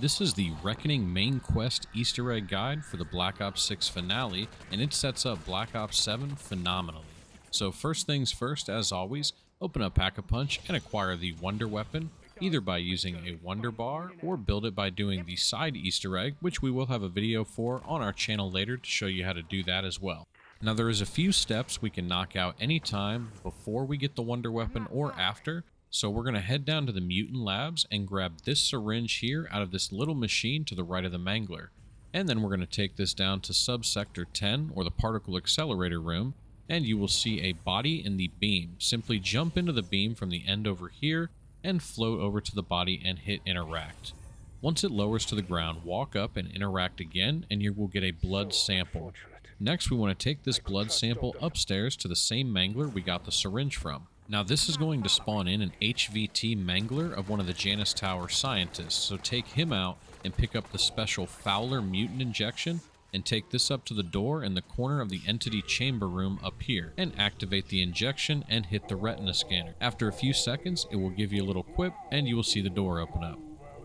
This is the Reckoning main quest Easter egg guide for the Black Ops 6 finale, and it sets up Black Ops 7 phenomenally. So first things first, as always, open up Pack-a-Punch and acquire the Wonder Weapon, either by using a Wonder Bar or build it by doing the side Easter egg, which we will have a video for on our channel later to show you how to do that as well. Now there is a few steps we can knock out anytime before we get the Wonder Weapon or after. So we're going to head down to the Mutant Labs and grab this syringe here out of this little machine to the right of the Mangler. And then we're going to take this down to Subsector 10, or the Particle Accelerator room, and you will see a body in the beam. Simply jump into the beam from the end over here and float over to the body and hit interact. Once it lowers to the ground, walk up and interact again, and you will get a blood sample. Next, we want to take this blood sample upstairs to the same Mangler we got the syringe from. Now this is going to spawn in an HVT Mangler of one of the Janus Tower scientists, so take him out and pick up the special Fowler mutant injection and take this up to the door in the corner of the entity chamber room up here and activate the injection and hit the retina scanner. After a few seconds, it will give you a little quip and you will see the door open up.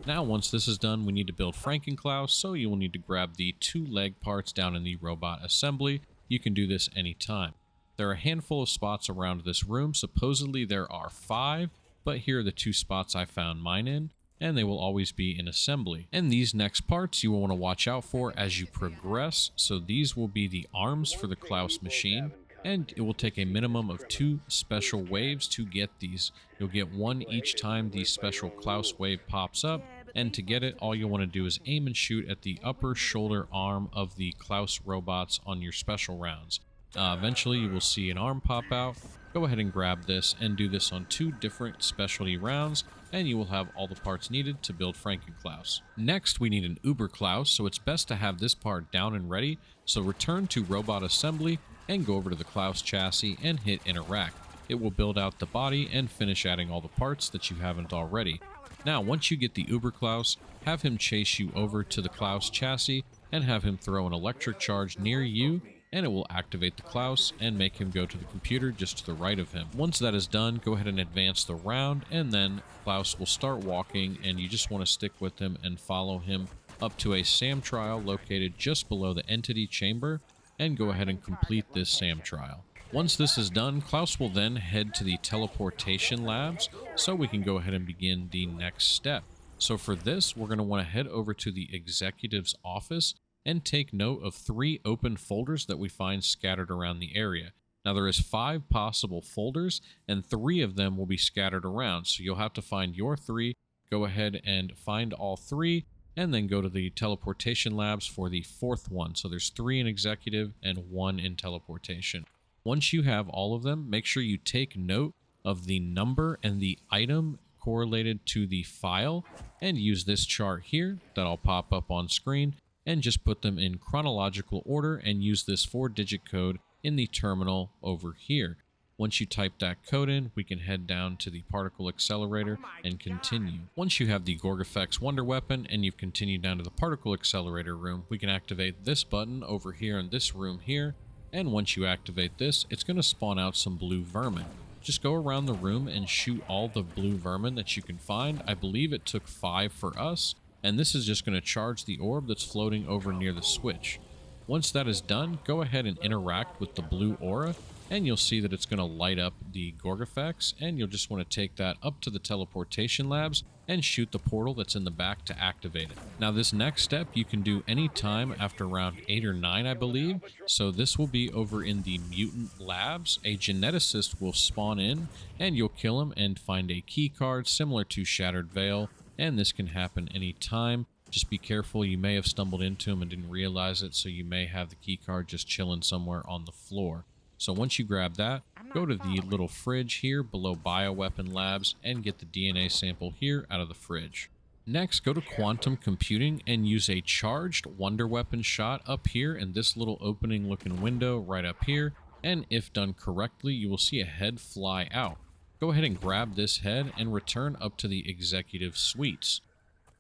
Now once this is done, we need to build Frankenklaus, so you will need to grab the 2 leg parts down in the robot assembly. You can do this anytime. There are a handful of spots around this room. Supposedly there are 5, but here are the 2 spots I found mine in, and they will always be in assembly. And these next parts you will want to watch out for as you progress. So these will be the arms for the Klaus machine, and it will take a minimum of 2 special waves to get these. You'll get 1 each time the special Klaus wave pops up, and to get it, all you'll want to do is aim and shoot at the upper shoulder arm of the Klaus robots on your special rounds. Eventually you will see an arm pop out. Go ahead and grab this and do this on 2 different specialty rounds, and you will have all the parts needed to build Frankenklaus. Next, we need an Uber Klaus, so it's best to have this part down and ready. So return to robot assembly and go over to the Klaus chassis and hit interact. It will build out the body and finish adding all the parts that you haven't already. Now once you get the Uber Klaus, have him chase you over to the Klaus chassis and have him throw an electric charge near you, and it will activate the Klaus and make him go to the computer just to the right of him. Once that is done, go ahead and advance the round, and then Klaus will start walking, and you just want to stick with him and follow him up to a SAM trial located just below the entity chamber, and go ahead and complete this SAM trial. Once this is done, Klaus will then head to the teleportation labs, so we can go ahead and begin the next step. So for this, we're going to want to head over to the executive's office and take note of 3 open folders that we find scattered around the area. Now there is 5 possible folders, and 3 of them will be scattered around, so you'll have to find your 3, go ahead and find all 3, and then go to the teleportation labs for the 4th one. So there's 3 in executive and 1 in teleportation. Once you have all of them, make sure you take note of the number and the item correlated to the file, and use this chart here that'll pop up on screen, and just put them in chronological order and use this 4-digit code in the terminal over here. Once you type that code in, we can head down to the Particle Accelerator and continue. Once you have the Gorgafex Wonder Weapon and you've continued down to the Particle Accelerator room, we can activate this button over here in this room here, and once you activate this, it's going to spawn out some blue vermin. Just go around the room and shoot all the blue vermin that you can find. I believe it took 5 for us. And this is just going to charge the orb that's floating over near the switch. Once that is done, go ahead and interact with the blue aura, and you'll see that it's going to light up the Gorgafex, and you'll just want to take that up to the teleportation labs and shoot the portal that's in the back to activate it. Now this next step you can do any time after round 8 or 9, I believe. So this will be over in the Mutant Labs. A geneticist will spawn in, and you'll kill him and find a key card similar to Shattered Veil. And this can happen anytime. Just be careful, you may have stumbled into him and didn't realize it, so you may have the key card just chilling somewhere on the floor. So once you grab that, go to the little fridge here below Bioweapon Labs and get the DNA sample here out of the fridge. Next, go to Quantum Computing and use a charged Wonder Weapon shot up here in this little opening looking window right up here, and if done correctly, you will see a head fly out. Go ahead and grab this head and return up to the executive suites.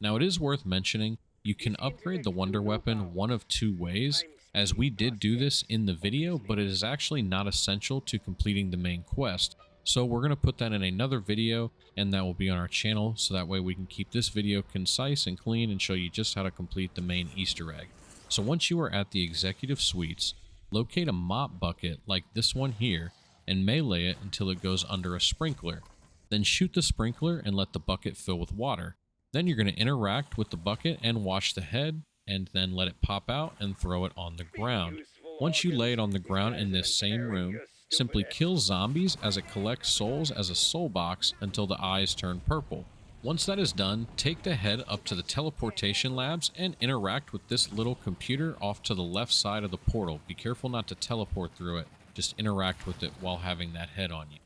Now it is worth mentioning, you can upgrade the Wonder Weapon one of 2 ways, as we did do this in the video, but it is actually not essential to completing the main quest. So we're going to put that in another video, and that will be on our channel, so that way we can keep this video concise and clean and show you just how to complete the main Easter egg. So once you are at the executive suites, locate a mop bucket like this one here and melee it until it goes under a sprinkler. Then shoot the sprinkler and let the bucket fill with water. Then you're going to interact with the bucket and wash the head, and then let it pop out and throw it on the ground. Once you lay it on the ground in this same room, simply kill zombies as it collects souls as a soul box until the eyes turn purple. Once that is done, take the head up to the teleportation labs and interact with this little computer off to the left side of the portal. Be careful not to teleport through it, just interact with it while having that head on you.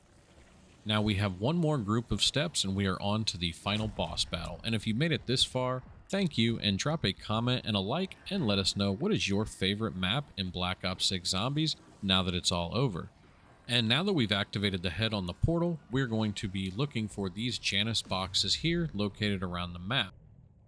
Now we have one more group of steps and we are on to the final boss battle. And if you made it this far, thank you, and drop a comment and a like and let us know what is your favorite map in Black Ops 6 Zombies now that it's all over. And now that we've activated the head on the portal, we're going to be looking for these Janus boxes here located around the map.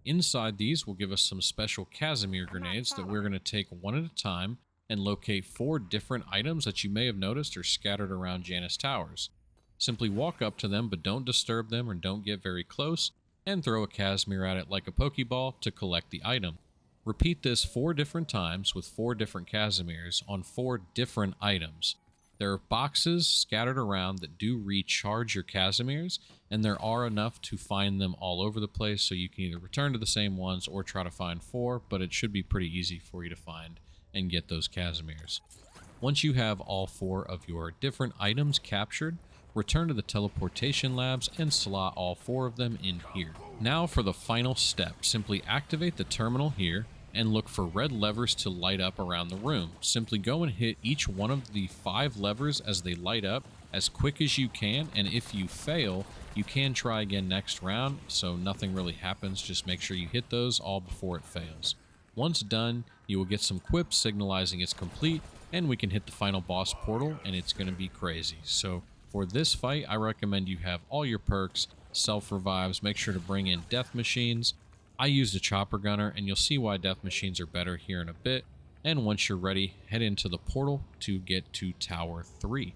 Inside these will give us some special Casimir grenades that we're going to take one at a time and locate 4 different items that you may have noticed are scattered around Janus Towers. Simply walk up to them, but don't disturb them or don't get very close, and throw a Casimir at it like a Pokeball to collect the item. Repeat this 4 different times with 4 different Casimirs on 4 different items. There are boxes scattered around that do recharge your Casimirs, and there are enough to find them all over the place, so you can either return to the same ones or try to find 4, but it should be pretty easy for you to find and get those Casimirs. Once you have all 4 of your different items captured, return to the teleportation labs and slot all 4 of them in here. Now for the final step, simply activate the terminal here and look for red levers to light up around the room. Simply go and hit each one of the 5 levers as they light up as quick as you can, and if you fail, you can try again next round, so nothing really happens. Just make sure you hit those all before it fails. Once done, you will get some quips signalizing it's complete, and we can hit the final boss portal, and it's going to be crazy. So for this fight, I recommend you have all your perks, self-revives, make sure to bring in death machines. I used a chopper gunner, and you'll see why death machines are better here in a bit. And once you're ready, head into the portal to get to Tower 3.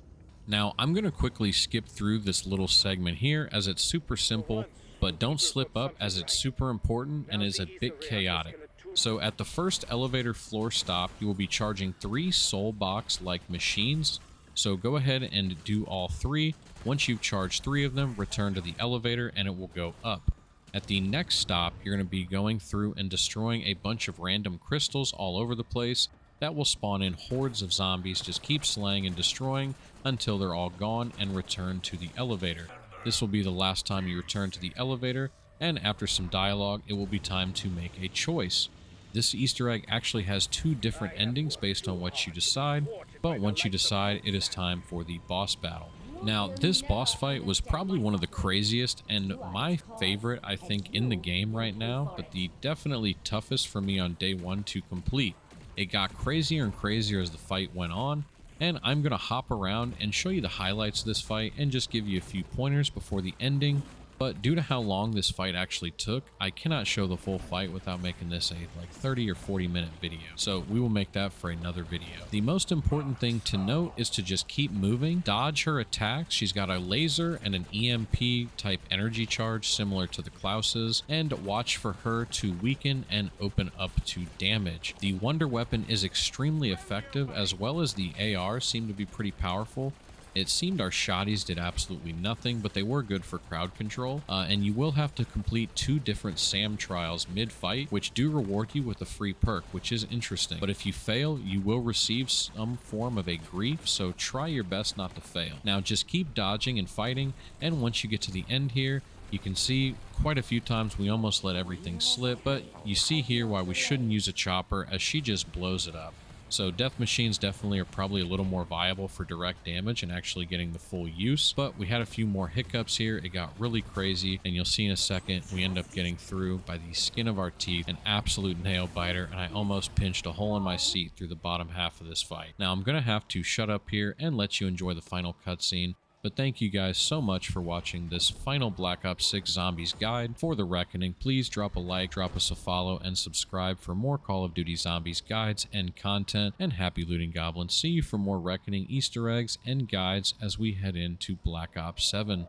Now, I'm going to quickly skip through this little segment here as it's super simple, but don't slip up as it's super important and is a bit chaotic. So at the first elevator floor stop, you will be charging 3 soul box-like machines. So go ahead and do all 3. Once you've charged 3 of them, return to the elevator and it will go up. At the next stop, you're going to be going through and destroying a bunch of random crystals all over the place. That will spawn in hordes of zombies. Just keep slaying and destroying until they're all gone and return to the elevator. This will be the last time you return to the elevator, and after some dialogue, it will be time to make a choice. This Easter egg actually has 2 different endings based on what you decide, but once you decide, it is time for the boss battle. Now, this boss fight was probably one of the craziest and my favorite, I think, in the game right now, but the definitely toughest for me on day 1 to complete. It got crazier and crazier as the fight went on, and I'm going to hop around and show you the highlights of this fight and just give you a few pointers before the ending. But due to how long this fight actually took, I cannot show the full fight without making this a like 30 or 40 minute video. So we will make that for another video. The most important thing to note is to just keep moving, dodge her attacks. She's got a laser and an EMP type energy charge similar to the Klaus's, and watch for her to weaken and open up to damage. The Wonder Weapon is extremely effective, as well as the AR seem to be pretty powerful. It seemed our shotties did absolutely nothing, but they were good for crowd control, and you will have to complete 2 different SAM trials mid-fight, which do reward you with a free perk, which is interesting. But if you fail, you will receive some form of a grief, so try your best not to fail. Now just keep dodging and fighting, and once you get to the end here, you can see quite a few times we almost let everything slip, but you see here why we shouldn't use a chopper, as she just blows it up. So death machines definitely are probably a little more viable for direct damage and actually getting the full use, but we had a few more hiccups here. It got really crazy, and you'll see in a second we end up getting through by the skin of our teeth, an absolute nail biter, and I almost pinched a hole in my seat through the bottom half of this fight. Now I'm gonna have to shut up here and let you enjoy the final cutscene, But thank you guys so much for watching this final Black Ops 6 Zombies guide for the Reckoning. Please drop a like, drop us a follow, and subscribe for more Call of Duty Zombies guides and content. And happy looting, goblins. See you for more Reckoning Easter eggs and guides as we head into Black Ops 7.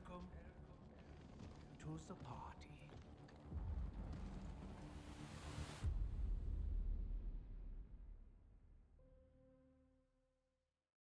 Welcome to the party.